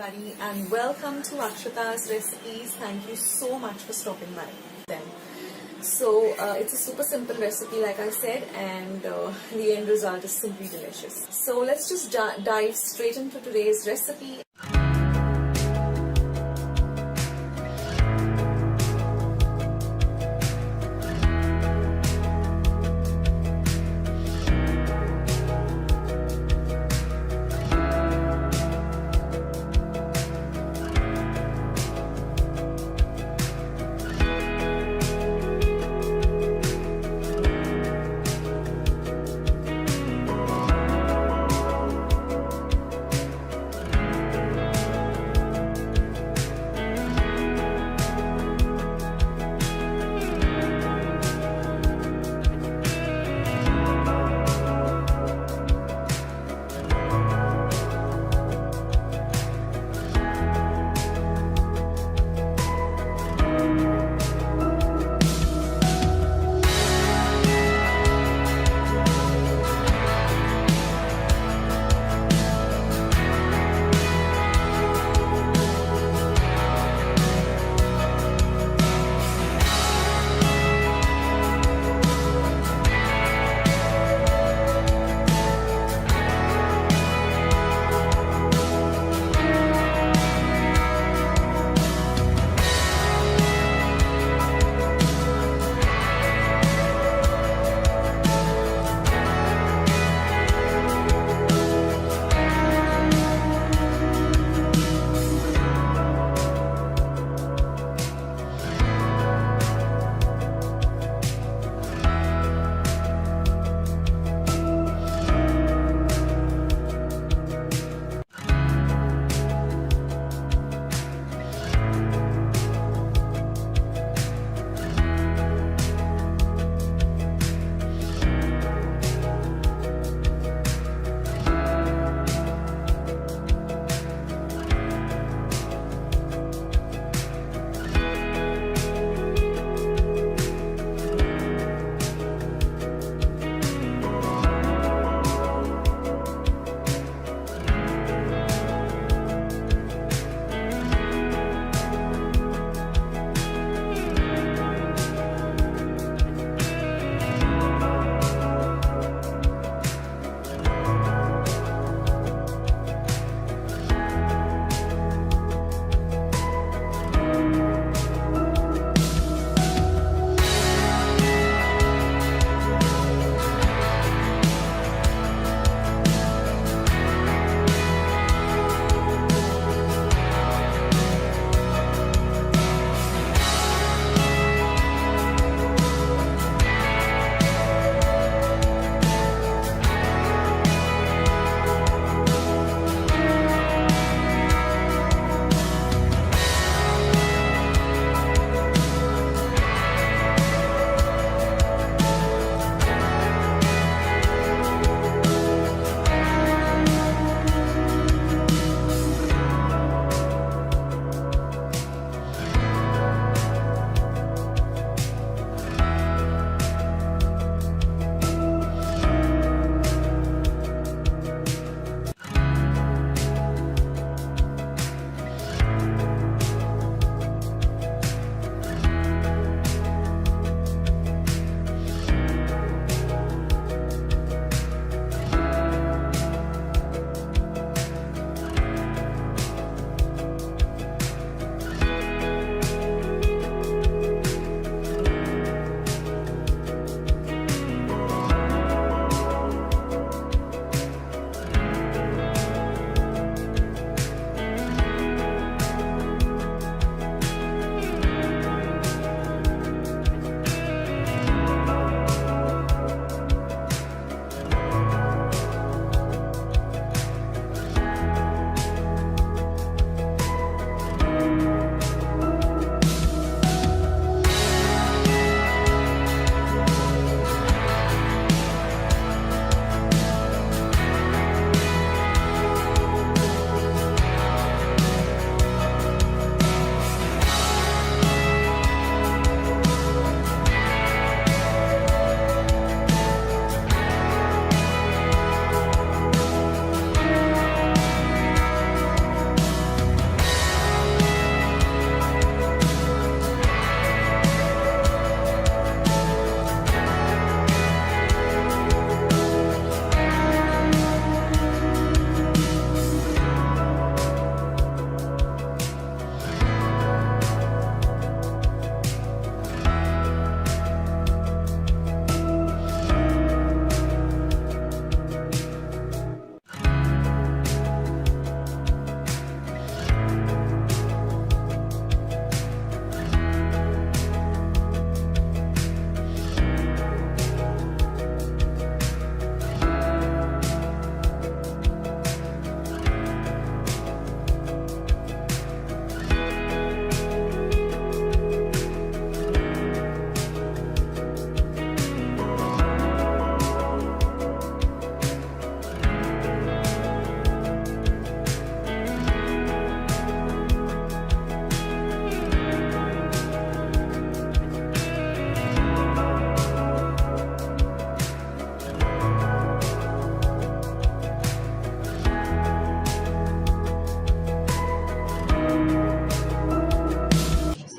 Paani and welcome to Akshata's Recipes. Thank you so much for stopping by then. So it's a super simple recipe like I said, and the end result is simply delicious. So let's just dive straight into today's recipe.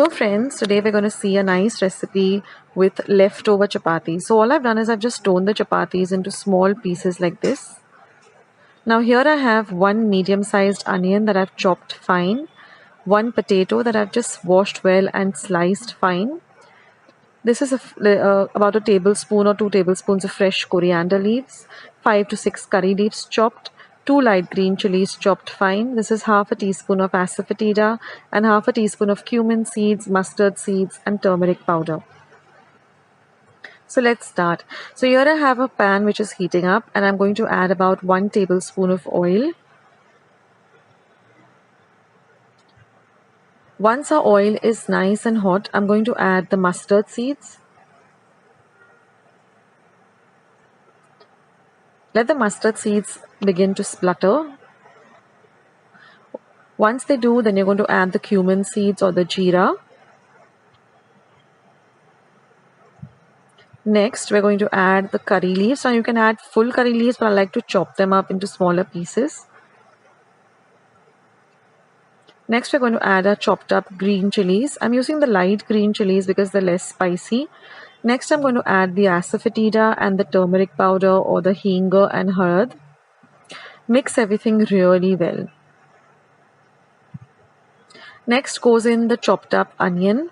So friends, today we're going to see a nice recipe with leftover chapatis. So all I've done is I've just torn the chapatis into small pieces like this. Now here I have one medium-sized onion that I've chopped fine, one potato that I've just washed well and sliced fine. This is about a tablespoon or 2 tablespoons of fresh coriander leaves, 5 to 6 curry leaves chopped, 2 light green chilies chopped fine. This is half a teaspoon of asafoetida and half a teaspoon of cumin seeds, mustard seeds and turmeric powder. So let's start. So here I have a pan which is heating up and I'm going to add about 1 tablespoon of oil. Once our oil is nice and hot, I'm going to add the mustard seeds. Let the mustard seeds begin to splutter. Once they do, then you're going to add the cumin seeds or the jeera. Next, we're going to add the curry leaves. Now you can add full curry leaves, but I like to chop them up into smaller pieces. Next, we're going to add our chopped up green chilies. I'm using the light green chilies because they're less spicy. Next, I'm going to add the asafoetida and the turmeric powder or the hinga and harad. Mix everything really well. Next goes in the chopped up onion.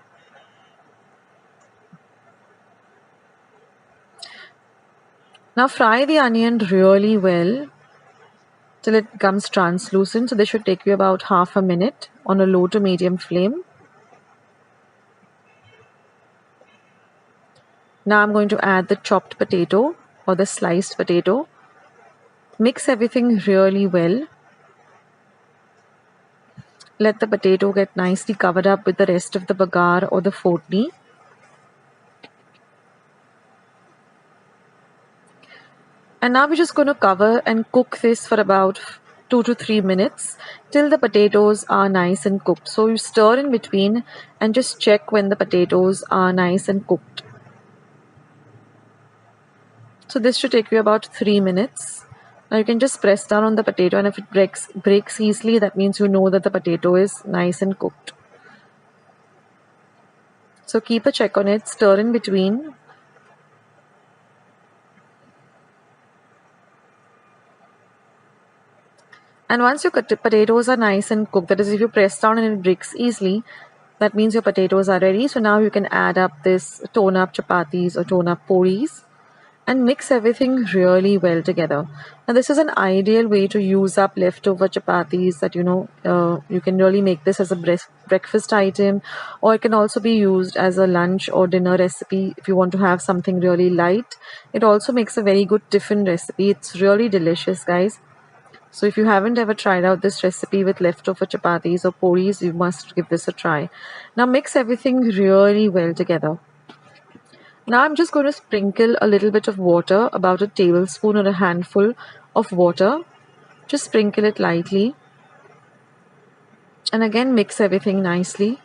Now fry the onion really well till it becomes translucent. So this should take you about half a minute on a low to medium flame. Now I'm going to add the chopped potato or the sliced potato. Mix everything really well. Let the potato get nicely covered up with the rest of the bagar or the fortni. And now we're just going to cover and cook this for about 2 to 3 minutes till the potatoes are nice and cooked. So you stir in between and just check when the potatoes are nice and cooked. So this should take you about 3 minutes. Now you can just press down on the potato and if it breaks easily, that means you know that the potato is nice and cooked. So keep a check on it, stir in between. And once your potatoes are nice and cooked, that is if you press down and it breaks easily, that means your potatoes are ready. So now you can add up this torn up chapatis or torn up puris and mix everything really well together. Now this is an ideal way to use up leftover chapatis that you can really make this as a breakfast item, or it can also be used as a lunch or dinner recipe if you want to have something really light. It also makes a very good tiffin recipe. It's really delicious, guys. So if you haven't ever tried out this recipe with leftover chapatis or puris, you must give this a try. Now mix everything really well together. Now I'm just going to sprinkle a little bit of water, about a tablespoon or a handful of water. Just sprinkle it lightly. And again mix everything nicely.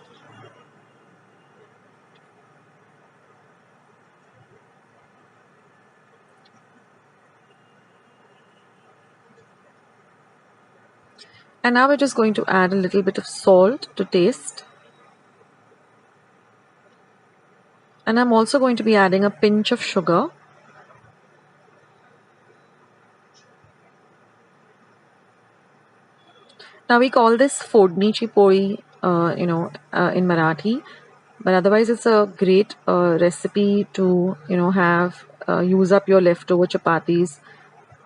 And now we're just going to add a little bit of salt to taste. And I'm also going to be adding a pinch of sugar. Now we call this fodnichi puri, in Marathi, but otherwise it's a great recipe to use up your leftover chapatis.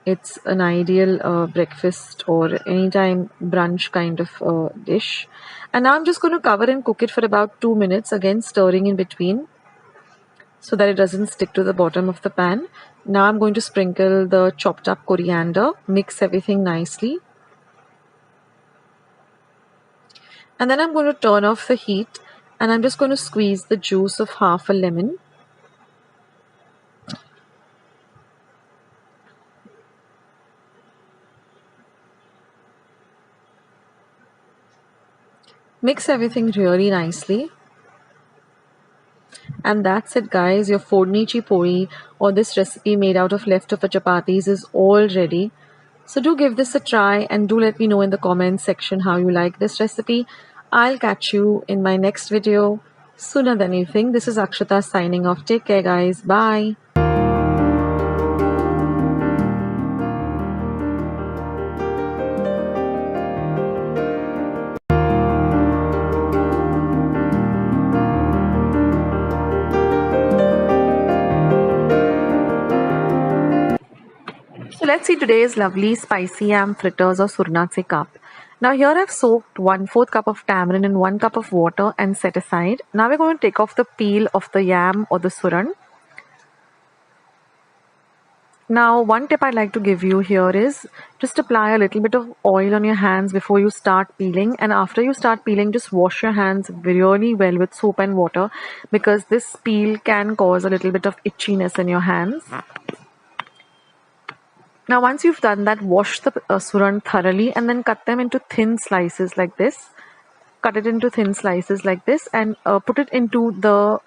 It's an ideal breakfast or anytime brunch kind of dish. And now I'm just going to cover and cook it for about 2 minutes, again stirring in between so that it doesn't stick to the bottom of the pan. Now I'm going to sprinkle the chopped up coriander, mix everything nicely. And then I'm going to turn off the heat and I'm just going to squeeze the juice of half a lemon. Mix everything really nicely. And that's it, guys. Your fodnichi puri or this recipe made out of leftover chapatis is all ready. So do give this a try and do let me know in the comments section how you like this recipe. I'll catch you in my next video. Sooner than you think. This is Akshata signing off. Take care, guys. Bye. So let's see today's lovely spicy yam fritters or surnace cup. Now here I've soaked 1/4 cup of tamarind in 1 cup of water and set aside. Now we're going to take off the peel of the yam or the suran. Now one tip I'd like to give you here is just apply a little bit of oil on your hands before you start peeling, and after you start peeling just wash your hands really well with soap and water, because this peel can cause a little bit of itchiness in your hands. Now once you've done that, wash the suran thoroughly and then cut them into thin slices like this. Cut it into thin slices like this and put it into the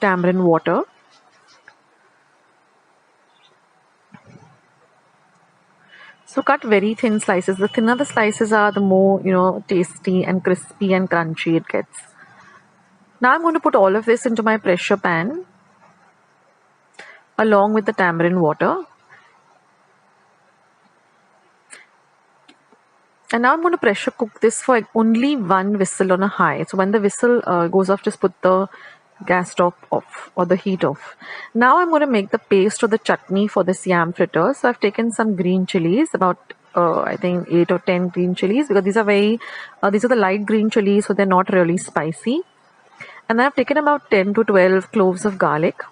tamarind water. So cut very thin slices. The thinner the slices are, the more tasty and crispy and crunchy it gets. Now I'm going to put all of this into my pressure pan along with the tamarind water. And now I'm going to pressure cook this for only 1 whistle on a high. So when the whistle goes off, just put the gas stop off or the heat off. Now I'm going to make the paste or the chutney for this yam fritter. So I've taken some green chilies, about I think 8 or 10 green chilies, because these are the light green chilies, so they're not really spicy. And then I've taken about 10 to 12 cloves of garlic.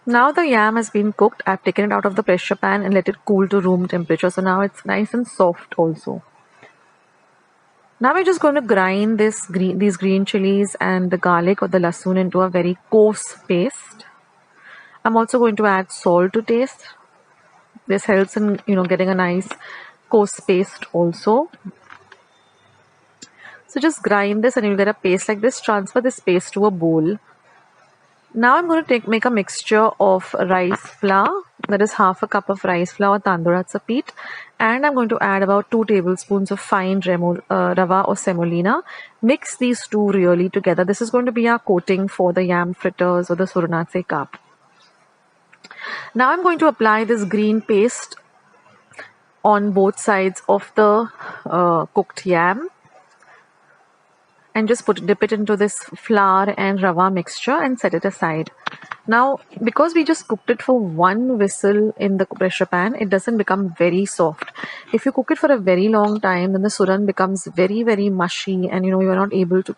Now the yam has been cooked. I've taken it out of the pressure pan and let it cool to room temperature. So now it's nice and soft also. Now we're just going to grind these green chilies and the garlic or the lasoon into a very coarse paste. I'm also going to add salt to taste. This helps in getting a nice coarse paste also. So just grind this and you'll get a paste like this. Transfer this paste to a bowl. Now I'm going to make a mixture of rice flour, that is half a cup of rice flour, tandoorats peat, and I'm going to add about 2 tablespoons of fine rava or semolina. Mix these two really together. This is going to be our coating for the yam fritters or the surnace cup. Now I'm going to apply this green paste on both sides of the cooked yam. And just dip it into this flour and rava mixture and set it aside. Now, because we just cooked it for 1 whistle in the pressure pan, it doesn't become very soft. If you cook it for a very long time, then the suran becomes very, very mushy, and you are not able to,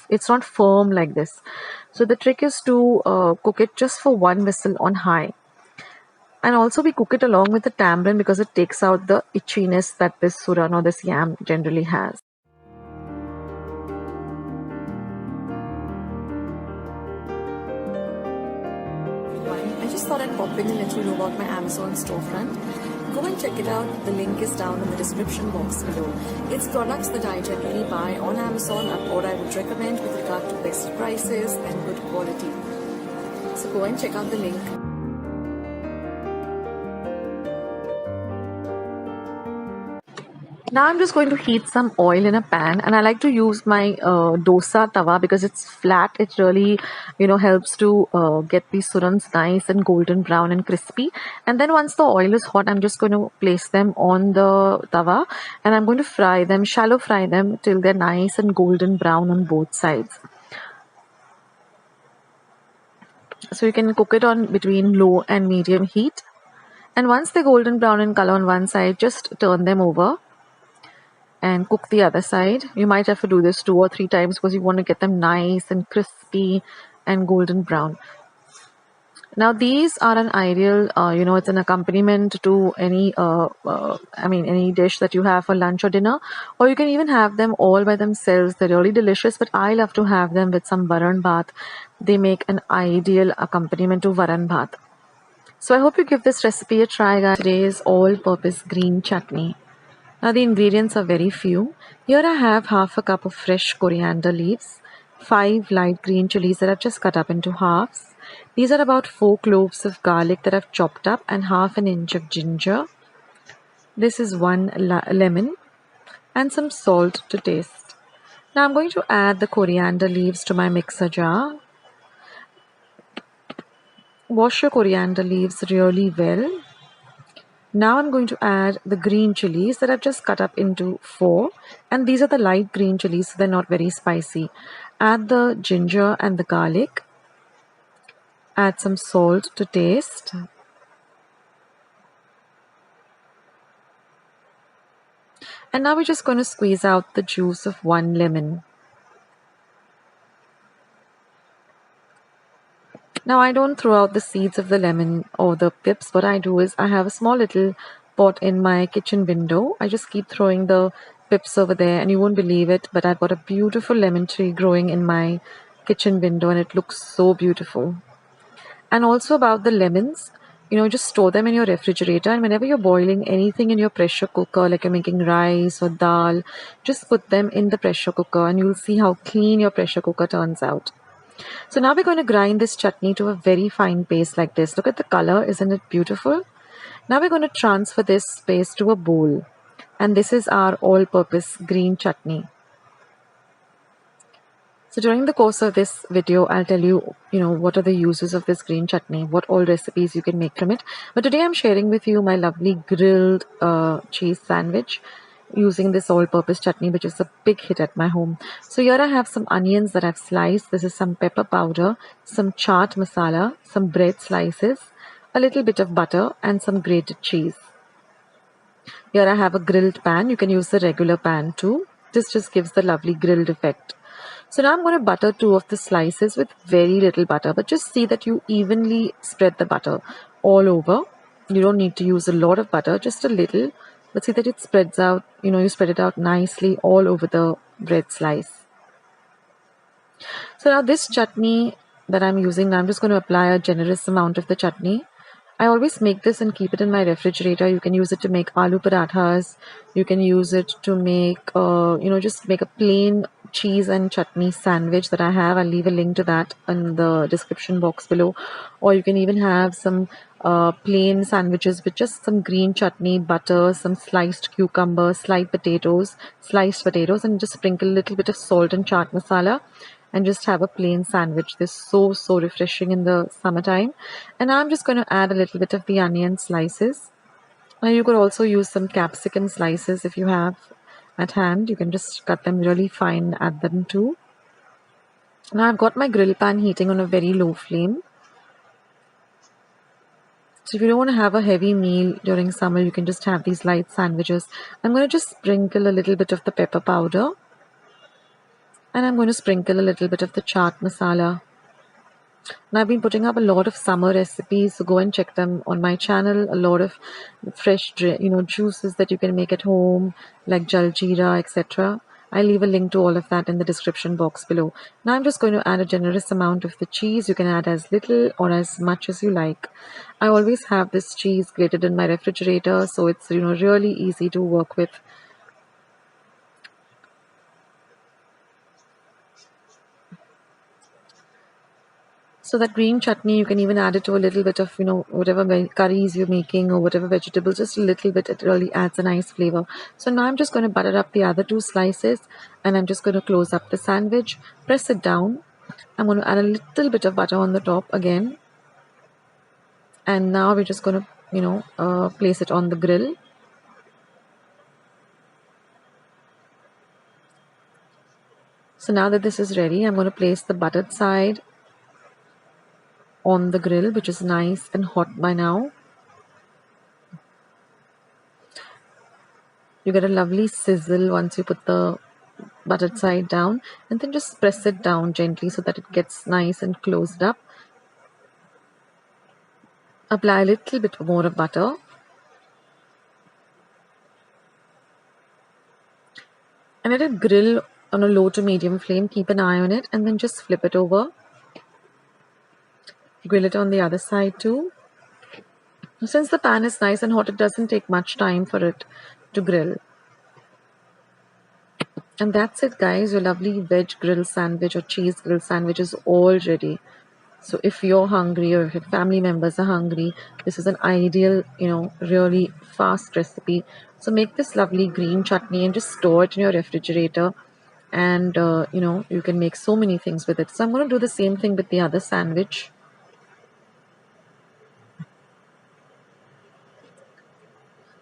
it's not firm like this. So the trick is to cook it just for 1 whistle on high. And also we cook it along with the tamarind because it takes out the itchiness that this suran or this yam generally has. I just thought I'd pop in and let you know about my Amazon storefront. Go and check it out. The link is down in the description box below. It's products that I generally buy on Amazon or I would recommend with regard to best prices and good quality. So go and check out the link. Now I'm just going to heat some oil in a pan, and I like to use my dosa tawa because it's flat. It really helps to get these surans nice and golden brown and crispy. And then once the oil is hot, I'm just going to place them on the tawa and I'm going to shallow fry them till they're nice and golden brown on both sides. So you can cook it on between low and medium heat. And once they're golden brown in color on one side, just turn them over and cook the other side. You might have to do this 2 or 3 times because you want to get them nice and crispy and golden brown. Now these are an ideal, it's an accompaniment to any, any dish that you have for lunch or dinner, or you can even have them all by themselves. They're really delicious, but I love to have them with some varan bhaat. They make an ideal accompaniment to varan bhaat. So I hope you give this recipe a try, guys. Today's all-purpose green chutney. Now the ingredients are very few. Here I have half a cup of fresh coriander leaves, 5 light green chilies that I've just cut up into halves. These are about 4 cloves of garlic that I've chopped up and half an inch of ginger. This is 1 lemon and some salt to taste. Now I'm going to add the coriander leaves to my mixer jar. Wash your coriander leaves really well. Now I'm going to add the green chilies that I've just cut up into 4, and these are the light green chilies, so they're not very spicy. Add the ginger and the garlic. Add some salt to taste. And now we're just going to squeeze out the juice of 1 lemon. Now I don't throw out the seeds of the lemon or the pips. What I do is I have a small little pot in my kitchen window. I just keep throwing the pips over there, and you won't believe it, but I've got a beautiful lemon tree growing in my kitchen window, and it looks so beautiful. And also about the lemons, just store them in your refrigerator, and whenever you're boiling anything in your pressure cooker, like you're making rice or dal, just put them in the pressure cooker and you'll see how clean your pressure cooker turns out. So now we're going to grind this chutney to a very fine paste like this. Look at the color, isn't it beautiful? Now we're going to transfer this paste to a bowl, and this is our all-purpose green chutney. So during the course of this video, I'll tell you, what are the uses of this green chutney, what all recipes you can make from it. But today I'm sharing with you my lovely grilled cheese sandwich using this all-purpose chutney, which is a big hit at my home. So here I have some onions that I've sliced. This is some pepper powder, some chaat masala, some bread slices, a little bit of butter, and some grated cheese. Here I have a grilled pan. You can use the regular pan too. This just gives the lovely grilled effect. So now I'm going to butter 2 of the slices with very little butter, but just see that you evenly spread the butter all over. You don't need to use a lot of butter, just a little, but see that it spreads out, you spread it out nicely all over the bread slice. So now this chutney that I'm using, I'm just going to apply a generous amount of the chutney. I always make this and keep it in my refrigerator. You can use it to make aloo parathas. You can use it to make, just make a plain cheese and chutney sandwich that I have. I'll leave a link to that in the description box below. Or you can even have some plain sandwiches with just some green chutney, butter, some sliced cucumber, sliced potatoes, and just sprinkle a little bit of salt and chaat masala, and just have a plain sandwich. This is so refreshing in the summertime. And I'm just going to add a little bit of the onion slices. Now you could also use some capsicum slices if you have at hand. You can just cut them really fine, add them too. Now I've got my grill pan heating on a very low flame. So if you don't want to have a heavy meal during summer, you can just have these light sandwiches. I'm going to just sprinkle a little bit of the pepper powder. And I'm going to sprinkle a little bit of the chaat masala. Now I've been putting up a lot of summer recipes, so go and check them on my channel. A lot of fresh, juices that you can make at home, like jaljeera, etc. I'll leave a link to all of that in the description box below. Now I'm just going to add a generous amount of the cheese. You can add as little or as much as you like. I always have this cheese grated in my refrigerator, so it's really easy to work with. So that green chutney, you can even add it to a little bit of, whatever curries you're making or whatever vegetables, just a little bit. It really adds a nice flavor. So now I'm just going to butter up the other 2 slices, and I'm just going to close up the sandwich, press it down. I'm going to add a little bit of butter on the top again. And now we're just going to, place it on the grill. So now that this is ready, I'm going to place the buttered side on the grill, which is nice and hot by now. You get a lovely sizzle once you put the buttered side down, and then just press it down gently so that it gets nice and closed up. Apply a little bit more of butter. And let it grill on a low to medium flame. Keep an eye on it, and then just flip it over. Grill it on the other side too. Since the pan is nice and hot, it doesn't take much time for it to grill. And that's it, guys. Your lovely veg grill sandwich or cheese grill sandwich is all ready. So if you're hungry or if your family members are hungry, this is an ideal, really fast recipe. So make this lovely green chutney and just store it in your refrigerator. and you can make so many things with it. So I'm going to do the same thing with the other sandwich.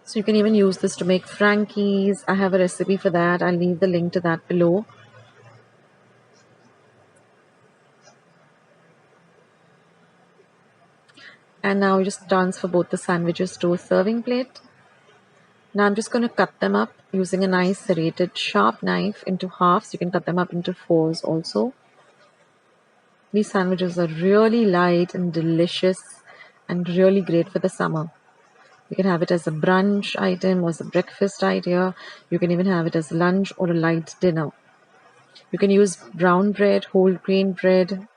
So you can even use this to make Frankies. I have a recipe for that. I'll leave the link to that below. And now you just transfer both the sandwiches to a serving plate. Now I'm just going to cut them up using a nice serrated sharp knife into halves. You can cut them up into fours also. These sandwiches are really light and delicious and really great for the summer. You can have it as a brunch item or as a breakfast idea. You can even have it as lunch or a light dinner. You can use brown bread, whole grain bread.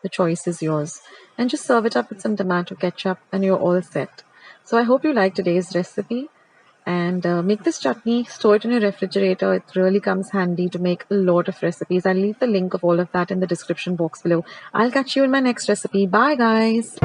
The choice is yours. And just serve it up with some tomato ketchup and you're all set. So I hope you like today's recipe. And make this chutney, store it in your refrigerator. It really comes handy to make a lot of recipes. I'll leave the link of all of that in the description box below. I'll catch you in my next recipe. Bye guys.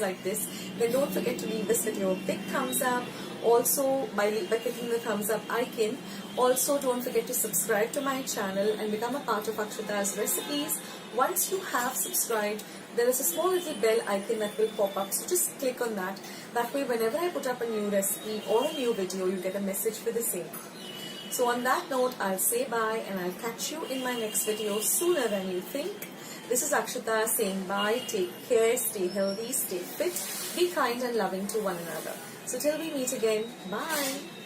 Like this, then don't forget to leave this video a big thumbs up. Also, by clicking the thumbs up icon, also don't forget to subscribe to my channel and become a part of Akshata's recipes. Once you have subscribed, there is a small little bell icon that will pop up, so just click on that. That way, whenever I put up a new recipe or a new video, you get a message for the same. So on that note, I'll say bye and I'll catch you in my next video sooner than you think. This is Akshata saying bye, take care, stay healthy, stay fit, be kind and loving to one another. So till we meet again, bye.